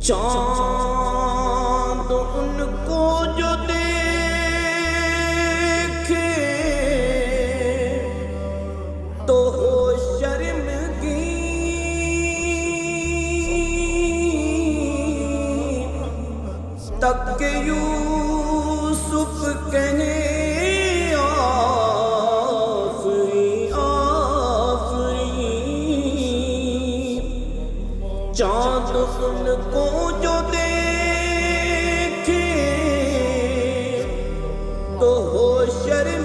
چاند ان کو جو دیکھے تو ہو شرمگی، تک کہ یوسف کہے آفرین آفرین۔ چاند ان کو جو دیکھے تو ہو شرم